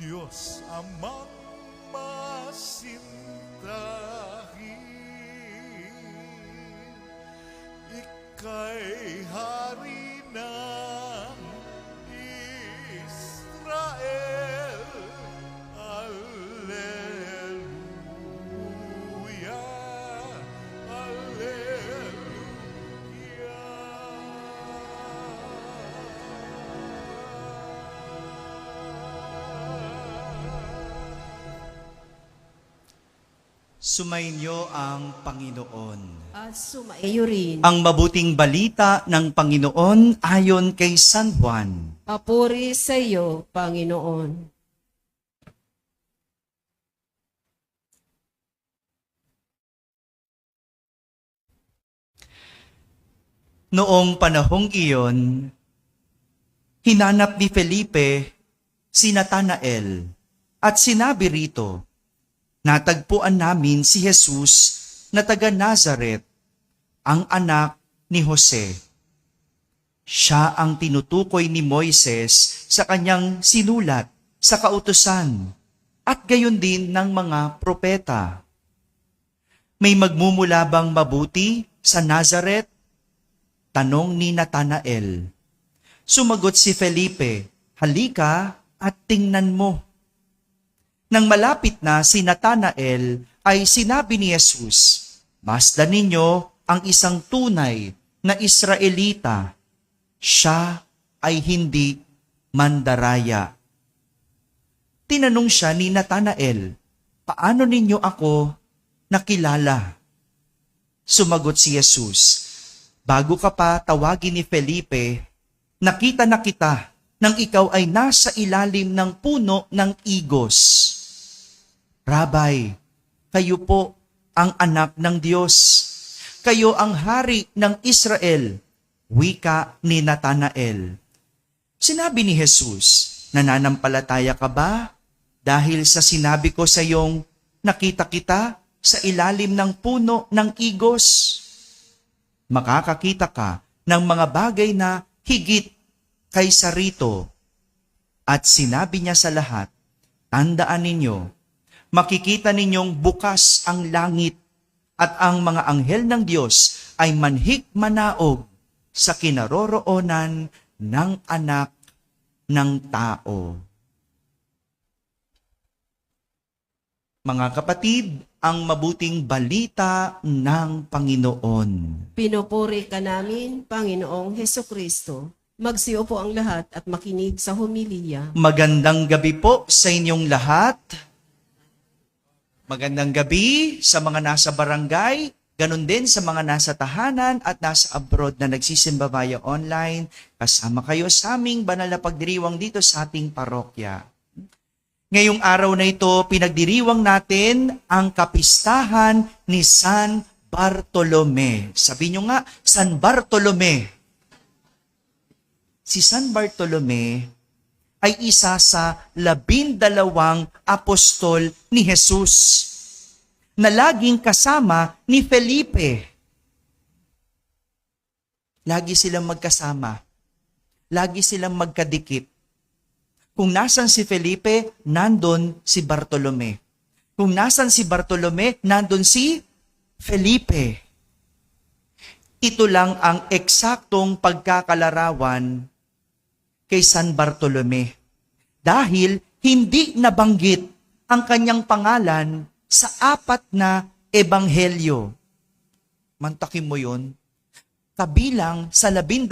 Diyos amang masintahin, Ika'y hari ng Israel. Alleluia, Sumainyo ang Panginoon. At sumaiyo rin. Ang mabuting balita ng Panginoon ayon kay San Juan. Papuri sa iyo, Panginoon. Noong panahong iyon, hinanap ni Felipe si Natanael at sinabi rito, natagpuan namin si Jesus na taga Nazaret, ang anak ni Jose. Siya ang tinutukoy ni Moises sa kanyang sinulat sa kautusan at gayon din ng mga propeta. May magmumula bang mabuti sa Nazaret? Tanong ni Natanael. Sumagot si Felipe, halika at tingnan mo. Nang malapit na si Natanael ay sinabi ni Jesus, masdan ninyo ang isang tunay na Israelita. Siya ay hindi mandaraya. Tinanong siya ni Natanael, paano ninyo ako nakilala? Sumagot si Jesus, bago ka pa tawagin ni Felipe, nakita na kita nang ikaw ay nasa ilalim ng puno ng igos. Rabay, kayo po ang anak ng Diyos. Kayo ang hari ng Israel, wika ni Natanael. Sinabi ni Jesus, nananampalataya ka ba dahil sa sinabi ko sa iyong nakita kita sa ilalim ng puno ng igos? Makakakita ka ng mga bagay na higit kaysa rito. At sinabi niya sa lahat, tandaan ninyo, makikita ninyong bukas ang langit at ang mga anghel ng Diyos ay manhik-manaog sa kinaroroonan ng anak ng tao. Mga kapatid, ang mabuting balita ng Panginoon. Pinupuri ka namin, Panginoong Hesukristo. Magsiyo po ang lahat at makinig sa homilya. Magandang gabi po sa inyong lahat. Magandang gabi sa mga nasa barangay, ganun din sa mga nasa tahanan at nasa abroad na nagsisimba via online. Kasama kayo sa aming banal na pagdiriwang dito sa ating parokya. Ngayong araw na ito, pinagdiriwang natin ang kapistahan ni San Bartolome. Sabi nyo nga, San Bartolome. Si San Bartolome ay isa sa 12 apostol ni Jesus na laging kasama ni Felipe. Lagi silang magkasama. Lagi silang magkadikit. Kung nasan si Felipe, nandun si Bartolome. Kung nasan si Bartolome, nandun si Felipe. Ito lang ang eksaktong pagkakalarawan kay San Bartolome. Dahil hindi nabanggit ang kanyang pangalan sa 4 na ebanghelyo. Mantakin mo yun. Kabilang sa 12,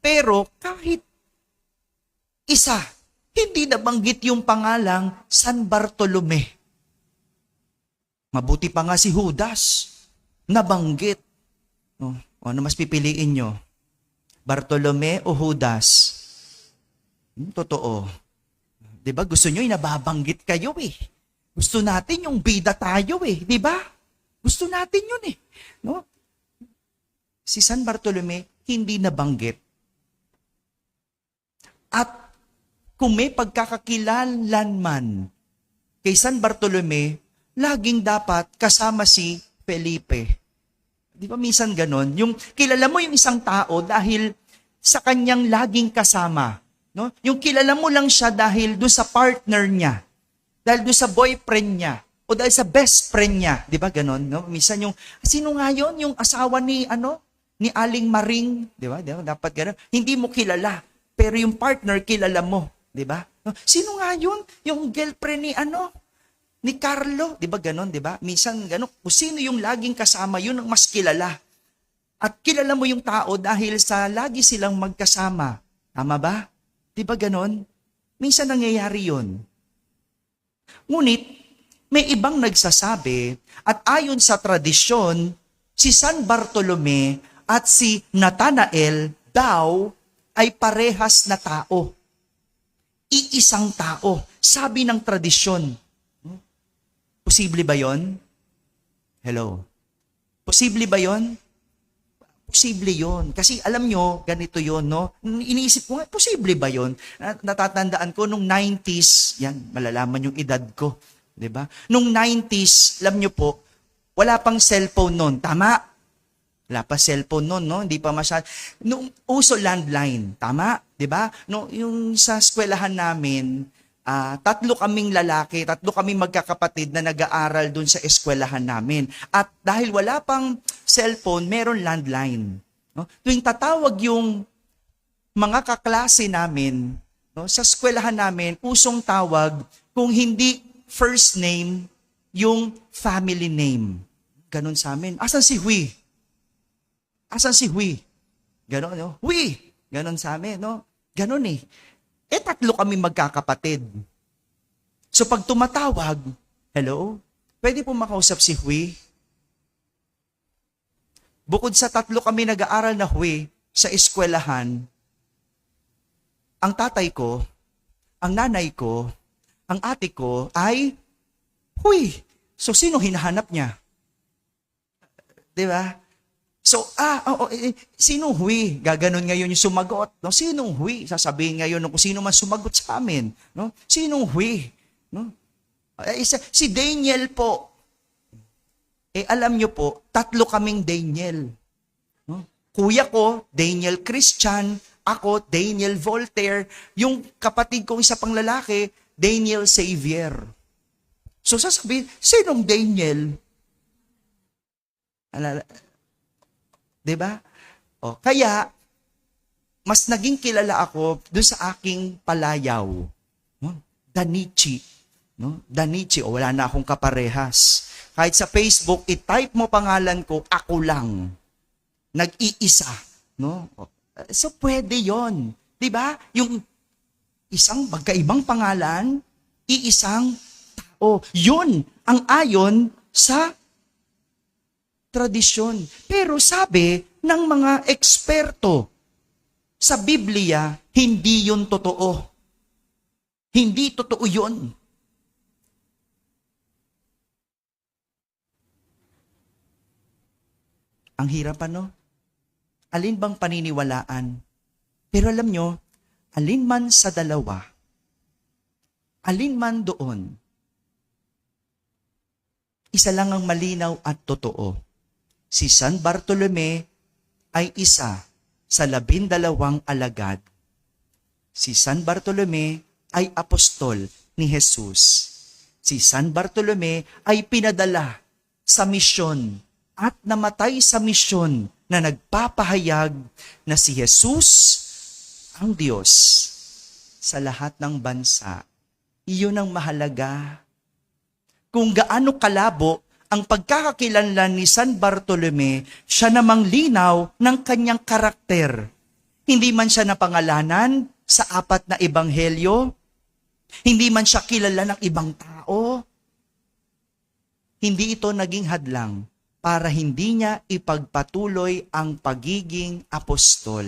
pero kahit isa, hindi nabanggit yung pangalang San Bartolome. Mabuti pa nga si Judas, nabanggit. Ano mas pipiliin nyo? Bartolome o Judas? Totoo. Diba? Gusto nyo nababanggit kayo eh. Gusto natin yung bida tayo eh. Diba? Gusto natin yun eh. No? Si San Bartolome, hindi nabanggit. At kung may pagkakakilanlan man kay San Bartolome, laging dapat kasama si Felipe. Di ba minsan ganon? Yung kilala mo yung isang tao dahil sa kanyang laging kasama. No? Yung kilala mo lang siya dahil doon sa partner niya, dahil doon sa boyfriend niya, o dahil sa best friend niya, 'di ba ganon, no? Minsan yung sino nga 'yon, yung asawa ni Aling Maring, 'di ba? Dapat ganon. Hindi mo kilala, pero yung partner kilala mo, 'di ba? No? Sino nga 'yun? Yung girlfriend ni Carlo, 'di ba ganon, 'di ba? Minsan ganon, kung sino yung laging kasama, 'yun ang mas kilala. At kilala mo yung tao dahil sa lagi silang magkasama. Tama ba? 'Di ba ganon? Minsan nangyayari 'yun. Ngunit may ibang nagsasabi at ayon sa tradisyon, si San Bartolome at si Nathanael daw ay parehas na tao. Iisang tao, sabi ng tradisyon. Posible ba yon? Hello? Posible ba yon? Posible yon. Kasi alam nyo, ganito yon, no? Iniisip ko nga, posible ba yon? Natatandaan ko nung 90s, yan, malalaman yung edad ko. 'Di ba? Nung 90s, alam niyo po, wala pang cellphone noon, tama? Wala pa cellphone noon, no? Hindi pa masyad. Nung uso landline, tama? 'Di ba? No, yung sa eskwelahan namin, 3 kaming lalaki, 3 kaming magkakapatid na nag-aaral doon sa eskwelahan namin. At dahil wala pang cellphone, meron landline, no? Tuwing tatawag yung mga kaklase namin, no, sa eskwelahan namin, usong tawag kung hindi first name, yung family name. Ganon sa amin. Asan si Hui? Asan si Hui? Ganon, no? Hui! Ganon sa amin, no? Ganon eh. 3 kami magkakapatid. So pag tumatawag, hello? Pwede po makausap si Hui? Bukod sa 3 kami nag-aaral na Hui sa eskwelahan, ang tatay ko, ang nanay ko, ang ate ko ay Hui. So, sino hinahanap niya? Diba? So, sino Hui? Gaganon ngayon yung sumagot. No? Sinong Hui? Sasabihin ngayon kung sino man sumagot sa amin. No? Sinong Hui? No? Si Daniel po. Alam nyo po, 3 kaming Daniel. No? Kuya ko, Daniel Christian. Ako, Daniel Voltaire. Yung kapatid kong isa pang lalaki, Daniel Xavier. So sasabihin, sinong Daniel? Diba? Kaya, mas naging kilala ako doon sa aking palayaw. No? Danichi. No? Danichi, wala na akong kaparehas. Kahit sa Facebook, i-type mo pangalan ko, ako lang. Nag-iisa. No? So pwede yon, diba? Yung isang magkaibang pangalan, iisang tao. Yun ang ayon sa tradisyon. Pero sabi ng mga eksperto sa Biblia, hindi yun totoo. Hindi totoo yun. Ang hirap Alin bang paniniwalaan? Pero alam nyo, alin man sa dalawa, alin man doon, isa lang ang malinaw at totoo. Si San Bartolome ay isa sa 12 alagad. Si San Bartolome ay apostol ni Jesus. Si San Bartolome ay pinadala sa misyon at namatay sa misyon na nagpapahayag na si Jesus ang Diyos sa lahat ng bansa. Iyon ang mahalaga. Kung gaano kalabo ang pagkakakilanlan ni San Bartolome, siya namang linaw ng kanyang karakter. Hindi man siya napangalanan sa 4 na ebanghelyo, hindi man siya kilala ng ibang tao, hindi ito naging hadlang para hindi niya ipagpatuloy ang pagiging apostol.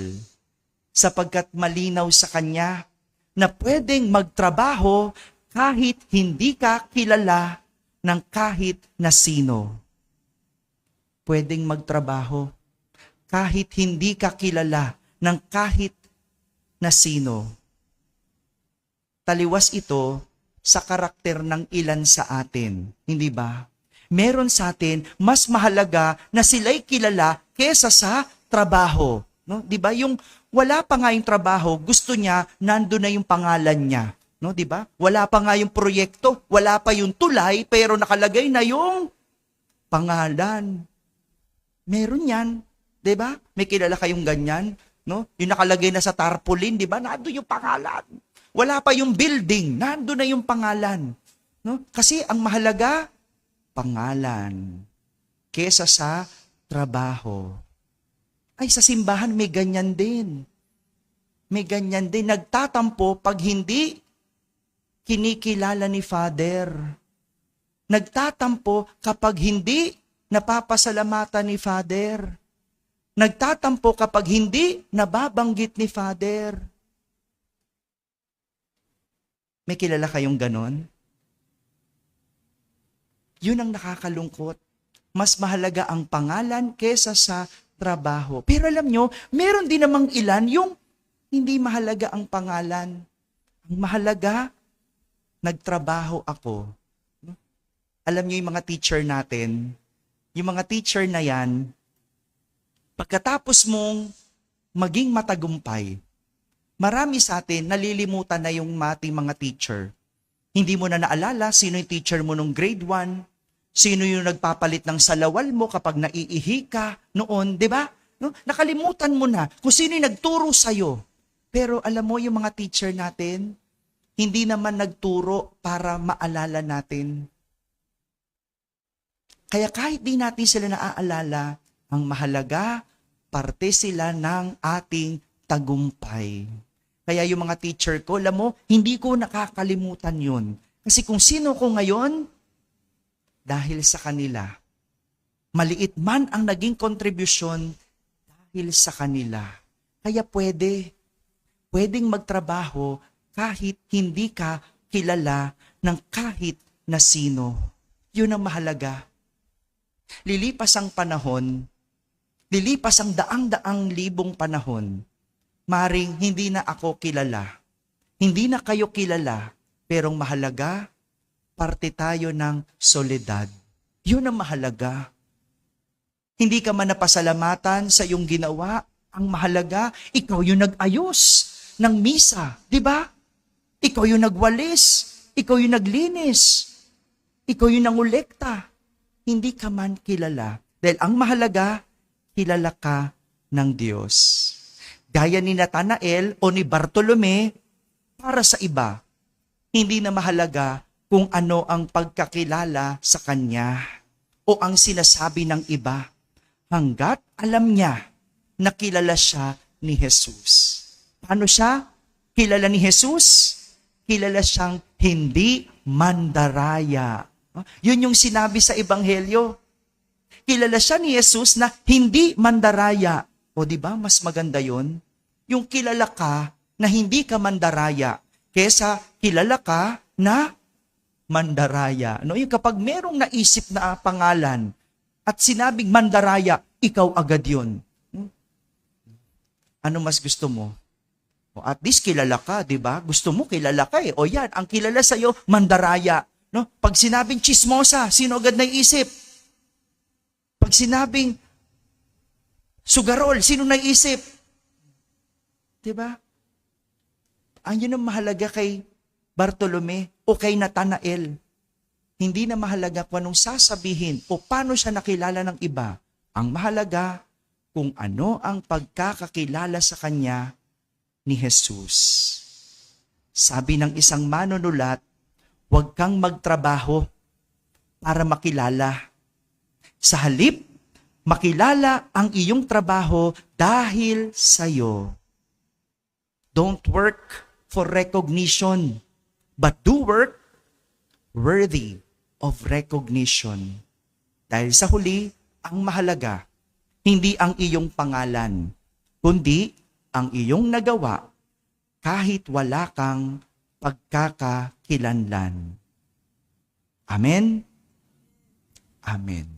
Sapagkat malinaw sa kanya na pwedeng magtrabaho kahit hindi ka kilala ng kahit na sino. Pwedeng magtrabaho kahit hindi ka kilala ng kahit na sino. Taliwas ito sa karakter ng ilan sa atin, hindi ba? Meron sa atin mas mahalaga na sila'y kilala kesa sa trabaho. No? 'Di ba? Yung wala pa nga yung trabaho, gusto niya nandoon na yung pangalan niya, no? 'Di ba? Wala pa nga yung proyekto, wala pa yung tulay, pero nakalagay na yung pangalan. Meron 'yan, 'di ba? May kilala kayong ganyan, no? Yung nakalagay na sa tarpaulin, 'di ba? Nandoon yung pangalan. Wala pa yung building, nandoon na yung pangalan, no? Kasi ang mahalaga pangalan kesa sa trabaho. Ay, sa simbahan may ganyan din. May ganyan din. Nagtatampo pag hindi kinikilala ni Father. Nagtatampo kapag hindi napapasalamatan ni Father. Nagtatampo kapag hindi nababanggit ni Father. May kilala kayong ganon? Yun ang nakakalungkot. Mas mahalaga ang pangalan kesa sa trabaho. Pero alam nyo, meron din namang ilan yung hindi mahalaga ang pangalan. Ang mahalaga, nagtrabaho ako. Alam nyo yung mga teacher natin, yung mga teacher na yan, pagkatapos mong maging matagumpay, marami sa atin nalilimutan na yung ating mga teacher. Hindi mo na naalala sino yung teacher mo nung grade 1, sino yung nagpapalit ng salawal mo kapag naiihi ka noon, di ba? No? Nakalimutan mo na kung sino yung nagturo sa'yo. Pero alam mo yung mga teacher natin, hindi naman nagturo para maalala natin. Kaya kahit di natin sila naaalala, ang mahalaga, parte sila ng ating tagumpay. Kaya yung mga teacher ko, alam mo, hindi ko nakakalimutan yun. Kasi kung sino ko ngayon, dahil sa kanila. Maliit man ang naging kontribusyon dahil sa kanila. Kaya pwedeng magtrabaho kahit hindi ka kilala ng kahit na sino. Yun ang mahalaga. Lilipas ang panahon, lilipas ang daang-daang libong panahon, maring hindi na ako kilala. Hindi na kayo kilala, pero mahalaga, parte tayo ng soledad. Yun ang mahalaga. Hindi ka man napasalamatan sa iyong ginawa. Ang mahalaga, ikaw yung nag-ayos ng misa. Di ba? Ikaw yung nagwalis. Ikaw yung naglinis. Ikaw yung nangolekta. Hindi ka man kilala. Dahil ang mahalaga, kilala ka ng Diyos. Gaya ni Natanael o ni Bartolome, para sa iba, hindi na mahalaga kung ano ang pagkakilala sa kanya o ang sinasabi ng iba, hanggat alam niya na kilala siya ni Jesus. Paano siya kilala ni Jesus? Kilala siyang hindi mandaraya. Yun yung sinabi sa Ebanghelyo. Kilala siya ni Jesus na hindi mandaraya. O di ba mas maganda yun? Yung kilala ka na hindi ka mandaraya kesa kilala ka na mandaraya. No, yung kapag merong naisip na pangalan at sinabing mandaraya, ikaw agad yun. Ano mas gusto mo? O at least kilala ka, di ba? Gusto mo kilala ka eh. O yan, ang kilala sa'yo, mandaraya. No? Pag sinabing chismosa, sino agad naisip? Pag sinabing sugarol, sino naisip? Di ba? Ang yun ang mahalaga kay Bartolome o kay Natanael. Hindi na mahalaga kung anong sasabihin o paano siya nakilala ng iba. Ang mahalaga kung ano ang pagkakakilala sa kanya ni Jesus. Sabi ng isang manunulat, huwag kang magtrabaho para makilala. Sa halip, makilala ang iyong trabaho dahil sa'yo. Don't work for recognition, but do work worthy of recognition. Dahil sa huli, ang mahalaga, hindi ang iyong pangalan, kundi ang iyong nagawa kahit wala kang pagkakakilanlan. Amen? Amen.